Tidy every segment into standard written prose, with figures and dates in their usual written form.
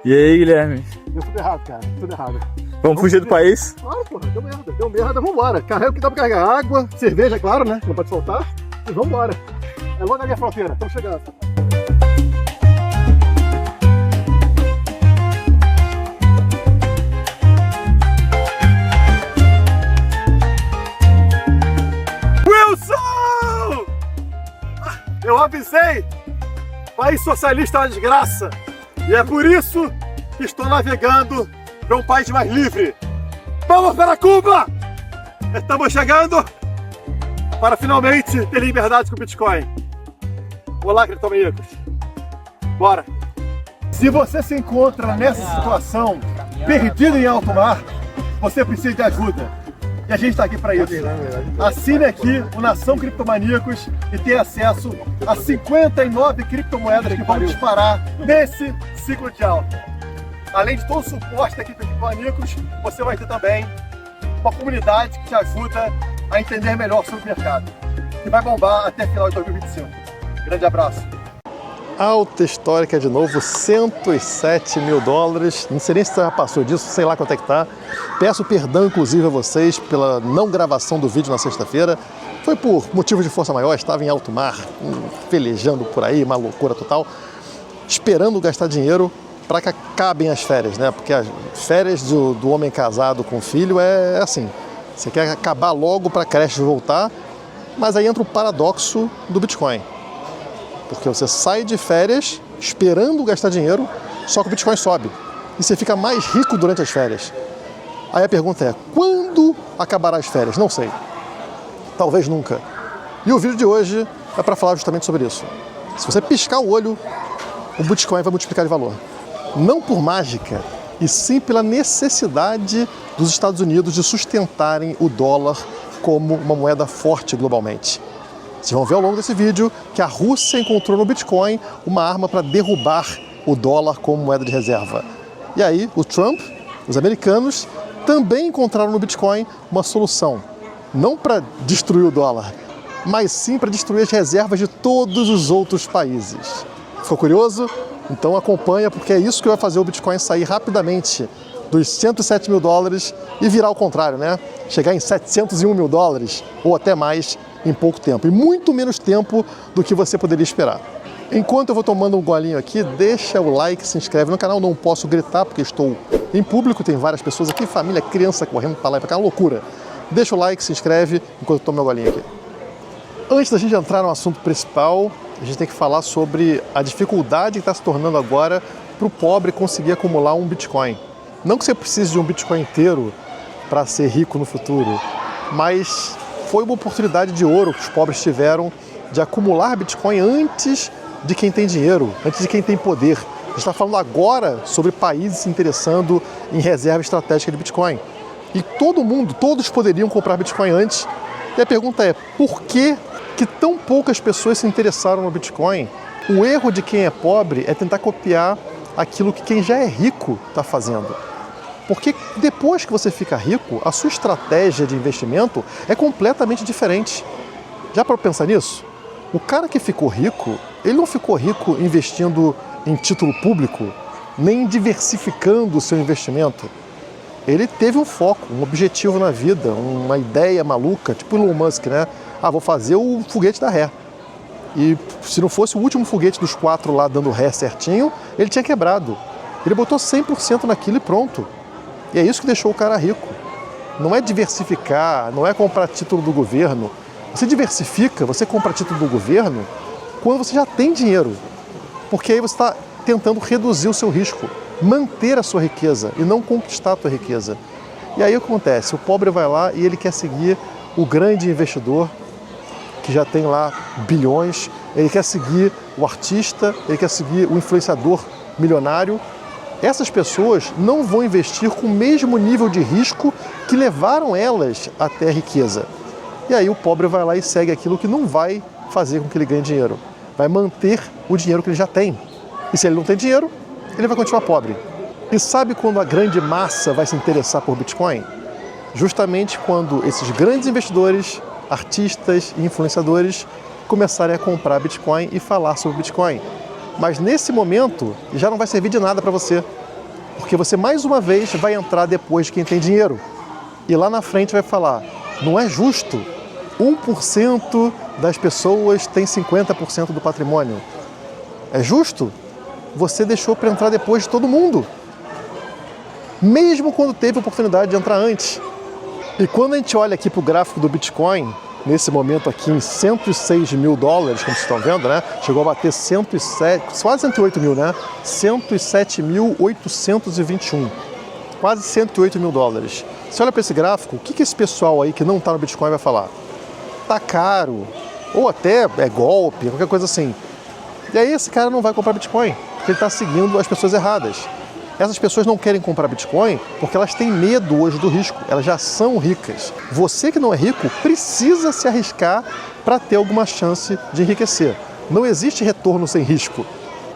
E aí, Guilherme? Deu tudo errado, cara. Tudo errado. Vamos fugir do país? Claro, porra. Deu merda. Vambora. Carrega o que dá pra carregar. Água, cerveja, claro, né? Não pode soltar. E vambora. É logo ali a fronteira. Estamos chegando. Wilson! Eu avisei! País socialista é uma desgraça. E é por isso que estou navegando para um país mais livre. Vamos para Cuba! Estamos chegando para finalmente ter liberdade com o Bitcoin. Olá, criptomaníacos. Bora! Se você se encontra nessa situação, perdido em alto mar, você precisa de ajuda. E a gente está aqui para isso. Assine aqui o Nação Criptomaníacos e tenha acesso a 59 criptomoedas que vão disparar nesse ciclo de alta. Além de todo o suporte da equipe Criptomaníacos, você vai ter também uma comunidade que te ajuda a entender melhor sobre o mercado. Que vai bombar até final de 2025. Grande abraço. Alta histórica de novo, 107 mil dólares. Não sei nem se já passou disso, sei lá quanto é que tá. Peço perdão, inclusive, a vocês pela não gravação do vídeo na sexta-feira. Foi por motivo de força maior, estava em alto mar, velejando por aí, uma loucura total, esperando gastar dinheiro para que acabem as férias, né? Porque as férias do homem casado com filho é assim. Você quer acabar logo para a creche voltar, mas aí entra o paradoxo do Bitcoin. Porque você sai de férias esperando gastar dinheiro, só que o Bitcoin sobe. E você fica mais rico durante as férias. Aí a pergunta é, quando acabará as férias? Não sei. Talvez nunca. E o vídeo de hoje é para falar justamente sobre isso. Se você piscar o olho, o Bitcoin vai multiplicar de valor. Não por mágica, e sim pela necessidade dos Estados Unidos de sustentarem o dólar como uma moeda forte globalmente. Vocês vão ver ao longo desse vídeo que a Rússia encontrou no Bitcoin uma arma para derrubar o dólar como moeda de reserva. E aí, o Trump, os americanos, também encontraram no Bitcoin uma solução. Não para destruir o dólar, mas sim para destruir as reservas de todos os outros países. Ficou curioso? Então acompanha, porque é isso que vai fazer o Bitcoin sair rapidamente dos 107 mil dólares e virar ao contrário, né? Chegar em 701 mil dólares ou até mais em pouco tempo. E muito menos tempo do que você poderia esperar. Enquanto eu vou tomando um golinho aqui, deixa o like, se inscreve no canal. Não posso gritar porque estou em público, tem várias pessoas aqui, família, criança correndo para lá e para cá, loucura. Deixa o like, se inscreve enquanto eu tomo meu golinho aqui. Antes da gente entrar no assunto principal, a gente tem que falar sobre a dificuldade que está se tornando agora para o pobre conseguir acumular um Bitcoin. Não que você precise de um Bitcoin inteiro para ser rico no futuro, mas foi uma oportunidade de ouro que os pobres tiveram de acumular Bitcoin antes de quem tem dinheiro, antes de quem tem poder. A gente está falando agora sobre países se interessando em reserva estratégica de Bitcoin. E todo mundo, todos poderiam comprar Bitcoin antes. E a pergunta é, por que tão poucas pessoas se interessaram no Bitcoin? O erro de quem é pobre é tentar copiar aquilo que quem já é rico está fazendo. Porque depois que você fica rico, a sua estratégia de investimento é completamente diferente. Já para pensar nisso? O cara que ficou rico, ele não ficou rico investindo em título público, nem diversificando o seu investimento. Ele teve um foco, um objetivo na vida, uma ideia maluca, tipo Elon Musk, né? Ah, vou fazer o foguete da ré. E se não fosse o último foguete dos 4 lá dando ré certinho, ele tinha quebrado. Ele botou 100% naquilo e pronto. E é isso que deixou o cara rico. Não é diversificar, não é comprar título do governo. Você diversifica, você compra título do governo quando você já tem dinheiro. Porque aí você está tentando reduzir o seu risco, manter a sua riqueza e não conquistar a sua riqueza. E aí o que acontece? O pobre vai lá e ele quer seguir o grande investidor que já tem lá bilhões, ele quer seguir o artista, ele quer seguir o influenciador milionário. Essas pessoas não vão investir com o mesmo nível de risco que levaram elas até a riqueza. E aí o pobre vai lá e segue aquilo que não vai fazer com que ele ganhe dinheiro. Vai manter o dinheiro que ele já tem. E se ele não tem dinheiro, ele vai continuar pobre. E sabe quando a grande massa vai se interessar por Bitcoin? Justamente quando esses grandes investidores, artistas e influenciadores começarem a comprar Bitcoin e falar sobre Bitcoin. Mas nesse momento já não vai servir de nada para você, Porque você, mais uma vez, vai entrar depois de quem tem dinheiro. E lá na frente vai falar, não é justo, 1% das pessoas tem 50% do patrimônio. É justo? Você deixou para entrar depois de todo mundo. Mesmo quando teve a oportunidade de entrar antes. E quando a gente olha aqui para o gráfico do Bitcoin, nesse momento aqui em 106 mil dólares, como vocês estão vendo, né? Chegou a bater 107, quase 108 mil, né? 107.821. Quase 108 mil dólares. Você olha para esse gráfico, o que esse pessoal aí que não está no Bitcoin vai falar? Tá caro, ou até é golpe, qualquer coisa assim. E aí esse cara não vai comprar Bitcoin, porque ele está seguindo as pessoas erradas. Essas pessoas não querem comprar Bitcoin porque elas têm medo hoje do risco, elas já são ricas. Você que não é rico precisa se arriscar para ter alguma chance de enriquecer. Não existe retorno sem risco.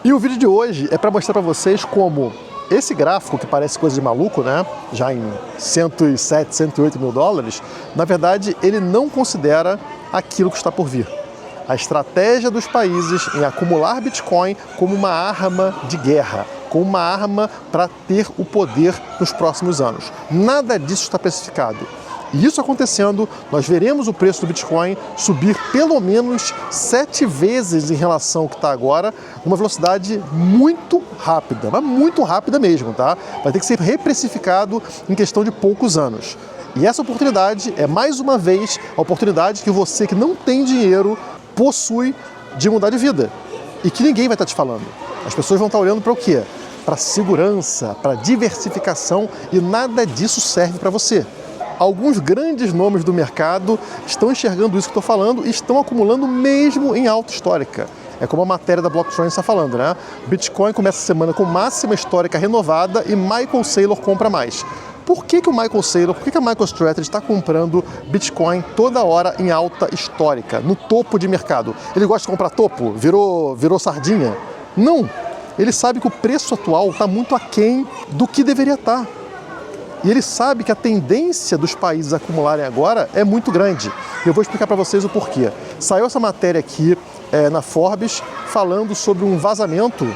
E o vídeo de hoje é para mostrar para vocês como esse gráfico, que parece coisa de maluco, né? Já em 107, 108 mil dólares, na verdade ele não considera aquilo que está por vir. A estratégia dos países em acumular Bitcoin como uma arma de guerra, como uma arma para ter o poder nos próximos anos. Nada disso está especificado. E isso acontecendo, nós veremos o preço do Bitcoin subir pelo menos 7 vezes em relação ao que está agora, numa velocidade muito rápida, mas muito rápida mesmo, tá? Vai ter que ser reprecificado em questão de poucos anos. E essa oportunidade é, mais uma vez, a oportunidade que você que não tem dinheiro possui de mudar de vida. E que ninguém vai estar te falando. As pessoas vão estar olhando para o quê? Para segurança, para diversificação, e nada disso serve para você. Alguns grandes nomes do mercado estão enxergando isso que estou falando e estão acumulando mesmo em alta histórica. É como a matéria da Blockchain está falando, né? Bitcoin começa a semana com máxima histórica renovada e Michael Saylor compra mais. Por que o Michael Saylor, por que a MicroStrategy está comprando Bitcoin toda hora em alta histórica, no topo de mercado? Ele gosta de comprar topo? Virou sardinha? Não! Ele sabe que o preço atual está muito aquém do que deveria estar. E ele sabe que a tendência dos países a acumularem agora é muito grande. Eu vou explicar para vocês o porquê. Saiu essa matéria aqui na Forbes falando sobre um vazamento,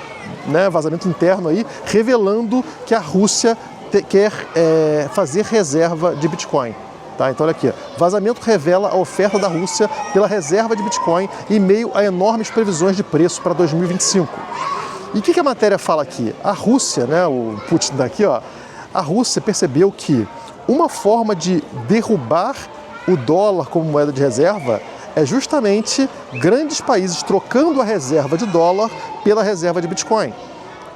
né, vazamento interno aí, revelando que a Rússia quer fazer reserva de Bitcoin. Tá, então olha aqui, vazamento revela a oferta da Rússia pela reserva de Bitcoin em meio a enormes previsões de preço para 2025. E o que a matéria fala aqui? A Rússia, né, o Putin daqui, ó, a Rússia percebeu que uma forma de derrubar o dólar como moeda de reserva é justamente grandes países trocando a reserva de dólar pela reserva de Bitcoin.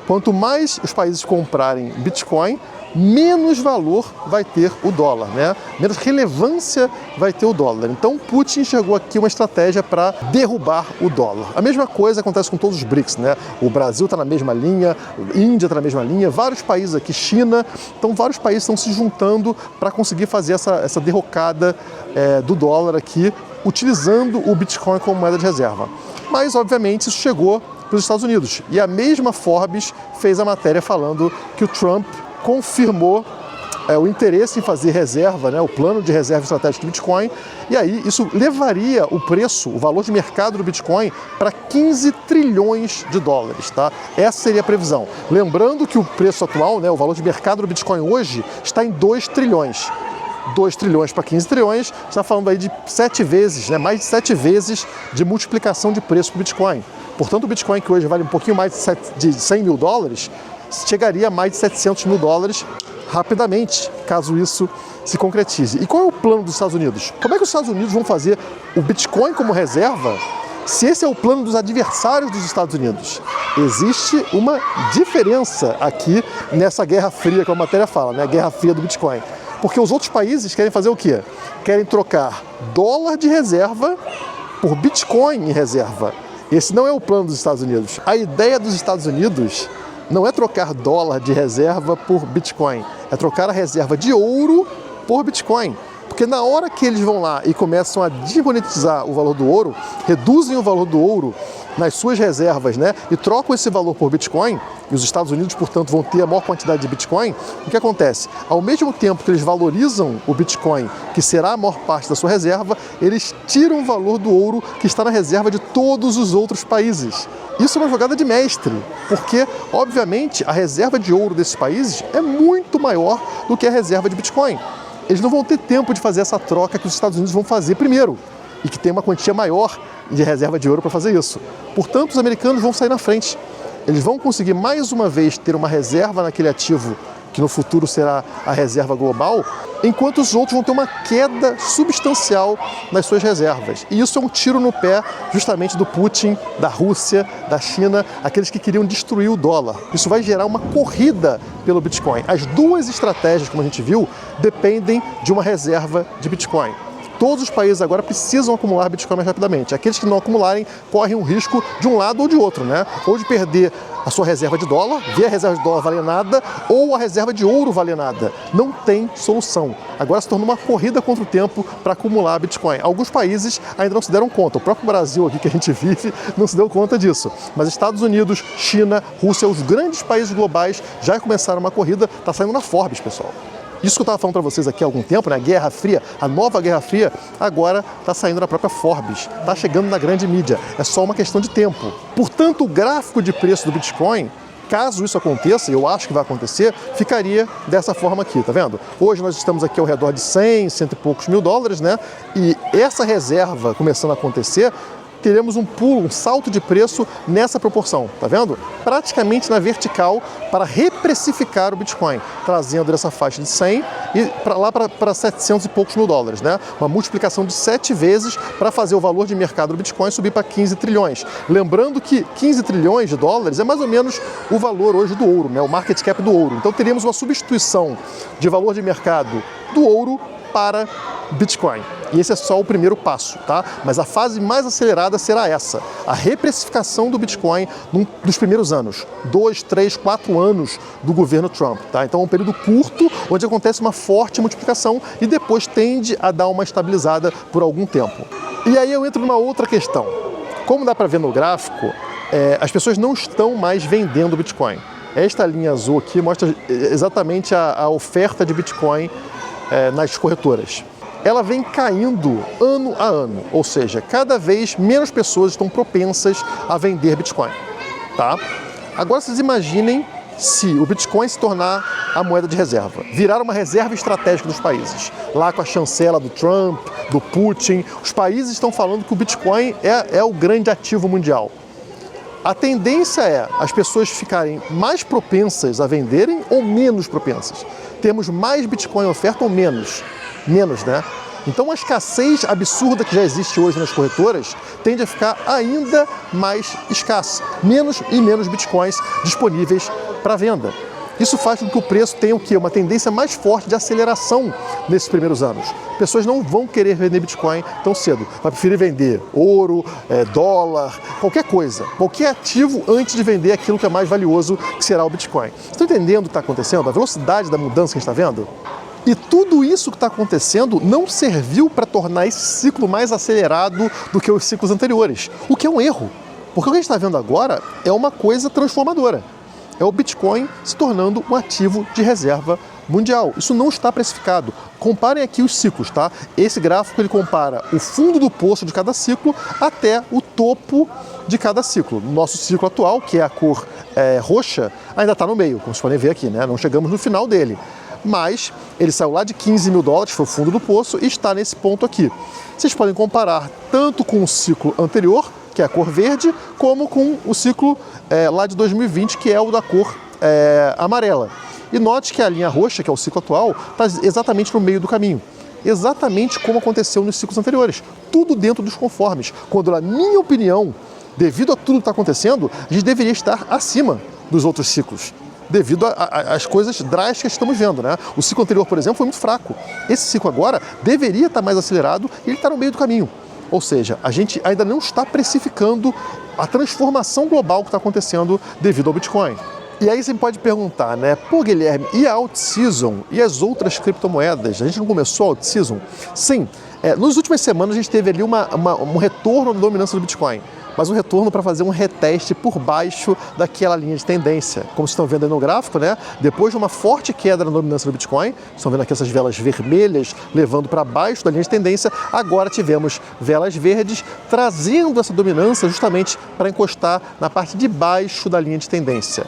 Quanto mais os países comprarem Bitcoin, menos valor vai ter o dólar, né? Menos relevância vai ter o dólar. Então Putin enxergou aqui uma estratégia para derrubar o dólar. A mesma coisa acontece com todos os BRICS, né? O Brasil está na mesma linha, a Índia está na mesma linha, vários países aqui, China, então vários países estão se juntando para conseguir fazer essa derrocada do dólar aqui, utilizando o Bitcoin como moeda de reserva. Mas, obviamente, isso chegou para os Estados Unidos. E a mesma Forbes fez a matéria falando que o Trump confirmou o interesse em fazer reserva, né, o plano de reserva estratégica do Bitcoin, e aí isso levaria o preço, o valor de mercado do Bitcoin para 15 trilhões de dólares, tá? Essa seria a previsão. Lembrando que o preço atual, né, o valor de mercado do Bitcoin hoje está em 2 trilhões. 2 trilhões para 15 trilhões, está falando aí de 7 vezes, né, mais de 7 vezes de multiplicação de preço para o Bitcoin. Portanto, o Bitcoin, que hoje vale um pouquinho mais de 100 mil dólares, chegaria a mais de 700 mil dólares rapidamente, caso isso se concretize. E qual é o plano dos Estados Unidos? Como é que os Estados Unidos vão fazer o Bitcoin como reserva se esse é o plano dos adversários dos Estados Unidos? Existe uma diferença aqui nessa guerra fria que a matéria fala, né? A guerra fria do Bitcoin. Porque os outros países querem fazer o quê? Querem trocar dólar de reserva por Bitcoin em reserva. Esse não é o plano dos Estados Unidos. A ideia dos Estados Unidos não é trocar dólar de reserva por Bitcoin, é trocar a reserva de ouro por Bitcoin. Porque na hora que eles vão lá e começam a desmonetizar o valor do ouro, reduzem o valor do ouro nas suas reservas, né, e trocam esse valor por Bitcoin, e os Estados Unidos, portanto, vão ter a maior quantidade de Bitcoin, o que acontece? Ao mesmo tempo que eles valorizam o Bitcoin, que será a maior parte da sua reserva, eles tiram o valor do ouro que está na reserva de todos os outros países. Isso é uma jogada de mestre, porque, obviamente, a reserva de ouro desses países é muito maior do que a reserva de Bitcoin. Eles não vão ter tempo de fazer essa troca que os Estados Unidos vão fazer primeiro, e que tem uma quantia maior de reserva de ouro para fazer isso. Portanto, os americanos vão sair na frente. Eles vão conseguir mais uma vez ter uma reserva naquele ativo que no futuro será a reserva global, enquanto os outros vão ter uma queda substancial nas suas reservas. E isso é um tiro no pé justamente do Putin, da Rússia, da China, aqueles que queriam destruir o dólar. Isso vai gerar uma corrida pelo Bitcoin. As duas estratégias, como a gente viu, dependem de uma reserva de Bitcoin. Todos os países agora precisam acumular Bitcoin mais rapidamente. Aqueles que não acumularem correm um risco de um lado ou de outro, né? Ou de perder a sua reserva de dólar, ver a reserva de dólar valer nada, ou a reserva de ouro valer nada. Não tem solução. Agora se tornou uma corrida contra o tempo para acumular Bitcoin. Alguns países ainda não se deram conta. O próprio Brasil aqui que a gente vive não se deu conta disso. Mas Estados Unidos, China, Rússia, os grandes países globais já começaram uma corrida. Está saindo na Forbes, pessoal. Isso que eu estava falando para vocês aqui há algum tempo, né? A Guerra Fria, a nova Guerra Fria, agora está saindo na própria Forbes, está chegando na grande mídia. É só uma questão de tempo. Portanto, o gráfico de preço do Bitcoin, caso isso aconteça, e eu acho que vai acontecer, ficaria dessa forma aqui, tá vendo? Hoje nós estamos aqui ao redor de 100, cento e poucos mil dólares, né? E essa reserva começando a acontecer, teremos um pulo, um salto de preço nessa proporção, tá vendo? Praticamente na vertical para reprecificar o Bitcoin, trazendo dessa faixa de 100 e para 700 e poucos mil dólares, né? Uma multiplicação de 7 vezes para fazer o valor de mercado do Bitcoin subir para 15 trilhões. Lembrando que 15 trilhões de dólares é mais ou menos o valor hoje do ouro, né? O market cap do ouro. Então teríamos uma substituição de valor de mercado do ouro para Bitcoin. E esse é só o primeiro passo, tá? Mas a fase mais acelerada será essa, a reprecificação do Bitcoin nos primeiros anos, 2, 3, 4 anos do governo Trump, tá? Então é um período curto, onde acontece uma forte multiplicação e depois tende a dar uma estabilizada por algum tempo. E aí eu entro numa outra questão. Como dá para ver no gráfico, as pessoas não estão mais vendendo Bitcoin. Esta linha azul aqui mostra exatamente a oferta de Bitcoin nas corretoras. Ela vem caindo ano a ano, ou seja, cada vez menos pessoas estão propensas a vender Bitcoin, tá? Agora vocês imaginem se o Bitcoin se tornar a moeda de reserva, virar uma reserva estratégica dos países. Lá com a chancela do Trump, do Putin, os países estão falando que o Bitcoin é o grande ativo mundial. A tendência é as pessoas ficarem mais propensas a venderem ou menos propensas? Temos mais Bitcoin em oferta ou menos? Menos, né? Então a escassez absurda que já existe hoje nas corretoras tende a ficar ainda mais escassa. Menos e menos Bitcoins disponíveis para venda. Isso faz com que o preço tenha o quê? Uma tendência mais forte de aceleração nesses primeiros anos. Pessoas não vão querer vender Bitcoin tão cedo. Vai preferir vender ouro, dólar, qualquer coisa. Qualquer ativo antes de vender aquilo que é mais valioso, que será o Bitcoin. Estão entendendo o que está acontecendo? A velocidade da mudança que a gente está vendo? E tudo isso que está acontecendo não serviu para tornar esse ciclo mais acelerado do que os ciclos anteriores. O que é um erro. Porque o que a gente está vendo agora é uma coisa transformadora. É o Bitcoin se tornando um ativo de reserva mundial. Isso não está precificado. Comparem aqui os ciclos, tá? Esse gráfico ele compara o fundo do poço de cada ciclo até o topo de cada ciclo. No nosso ciclo atual, que é a cor roxa, ainda está no meio, como vocês podem ver aqui, né? Não chegamos no final dele. Mas ele saiu lá de 15 mil dólares, foi o fundo do poço, e está nesse ponto aqui. Vocês podem comparar tanto com o ciclo anterior, que é a cor verde, como com o ciclo lá de 2020, que é o da cor amarela. E note que a linha roxa, que é o ciclo atual, está exatamente no meio do caminho. Exatamente como aconteceu nos ciclos anteriores. Tudo dentro dos conformes. Quando, na minha opinião, devido a tudo que está acontecendo, a gente deveria estar acima dos outros ciclos. Devido às coisas drásticas que estamos vendo, né? O ciclo anterior, por exemplo, foi muito fraco. Esse ciclo agora deveria estar mais acelerado e ele está no meio do caminho. Ou seja, a gente ainda não está precificando a transformação global que está acontecendo devido ao Bitcoin. E aí você pode perguntar, né? Pô, Guilherme, e a Alt-Season e as outras criptomoedas? A gente não começou a Alt-Season? Sim, nas últimas semanas a gente teve ali um retorno da dominância do Bitcoin, mas um retorno para fazer um reteste por baixo daquela linha de tendência. Como vocês estão vendo aí no gráfico, né? Depois de uma forte queda na dominância do Bitcoin, estão vendo aqui essas velas vermelhas levando para baixo da linha de tendência, agora tivemos velas verdes trazendo essa dominância justamente para encostar na parte de baixo da linha de tendência.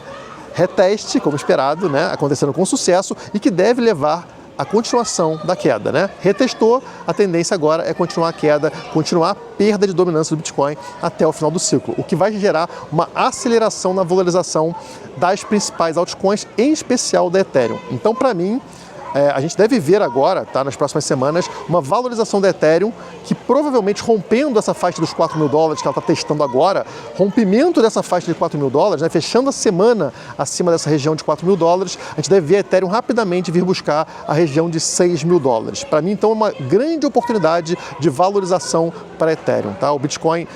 Reteste, como esperado, né? Acontecendo com sucesso e que deve levar a continuação da queda, né? Retestou, a tendência agora é continuar a queda, continuar a perda de dominância do Bitcoin até o final do ciclo, o que vai gerar uma aceleração na valorização das principais altcoins, em especial da Ethereum. Então, para mim, a gente deve ver agora, tá, nas próximas semanas, uma valorização da Ethereum que provavelmente rompendo essa faixa dos $4.000 que ela está testando agora, rompimento dessa faixa de $4.000, né, fechando a semana acima dessa região de $4.000, a gente deve ver a Ethereum rapidamente vir buscar a região de $6.000. Para mim, então, é uma grande oportunidade de valorização para a Ethereum. Tá? O Bitcoin,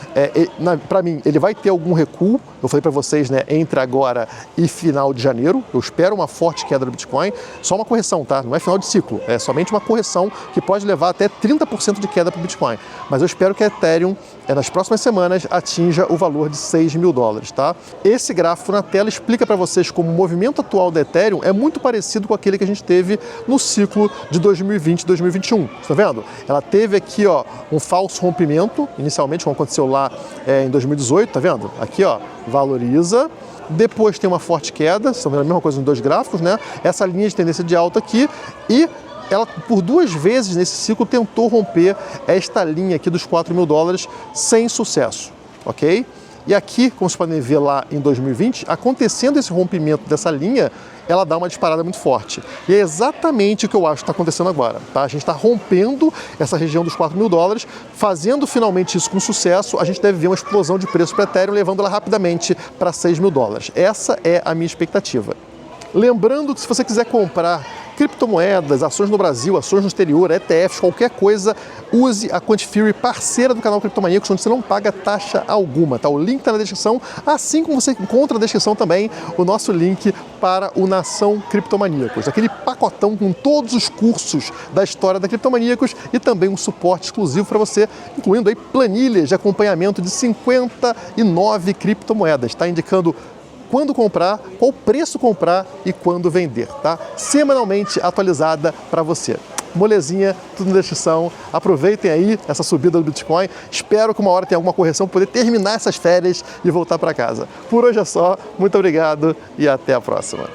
para mim, ele vai ter algum recuo, eu falei para vocês, né, entre agora e final de janeiro, eu espero uma forte queda do Bitcoin, só uma correção, tá? Não é final de ciclo, é somente uma correção que pode levar até 30% de queda para o Bitcoin. Mas eu espero que a Ethereum, nas próximas semanas, atinja o valor de $6.000, tá? Esse gráfico na tela explica para vocês como o movimento atual da Ethereum é muito parecido com aquele que a gente teve no ciclo de 2020 e 2021. Está vendo? Ela teve aqui, ó, um falso rompimento, inicialmente, como aconteceu lá em 2018, tá vendo? Aqui, ó, valoriza. Depois tem uma forte queda, estão vendo a mesma coisa nos dois gráficos, né? Essa linha de tendência de alta aqui e ela por duas vezes nesse ciclo tentou romper esta linha aqui dos $4.000 sem sucesso, ok? E aqui, como vocês podem ver lá em 2020, acontecendo esse rompimento dessa linha, ela dá uma disparada muito forte. E é exatamente o que eu acho que está acontecendo agora. Tá? A gente está rompendo essa região dos $4.000, fazendo finalmente isso com sucesso, a gente deve ver uma explosão de preço para a Ethereum, levando ela rapidamente para $6.000. Essa é a minha expectativa. Lembrando que se você quiser comprar criptomoedas, ações no Brasil, ações no exterior, ETFs, qualquer coisa, use a Quantifery, parceira do canal Criptomaníacos, onde você não paga taxa alguma, tá? O link está na descrição, assim como você encontra na descrição também o nosso link para o Nação Criptomaníacos, aquele pacotão com todos os cursos da história da Criptomaníacos e também um suporte exclusivo para você, incluindo aí planilhas de acompanhamento de 59 criptomoedas, está indicando quando comprar, qual preço comprar e quando vender, tá? Semanalmente atualizada para você. Molezinha, tudo na descrição. Aproveitem aí essa subida do Bitcoin. Espero que uma hora tenha alguma correção para poder terminar essas férias e voltar para casa. Por hoje é só. Muito obrigado e até a próxima.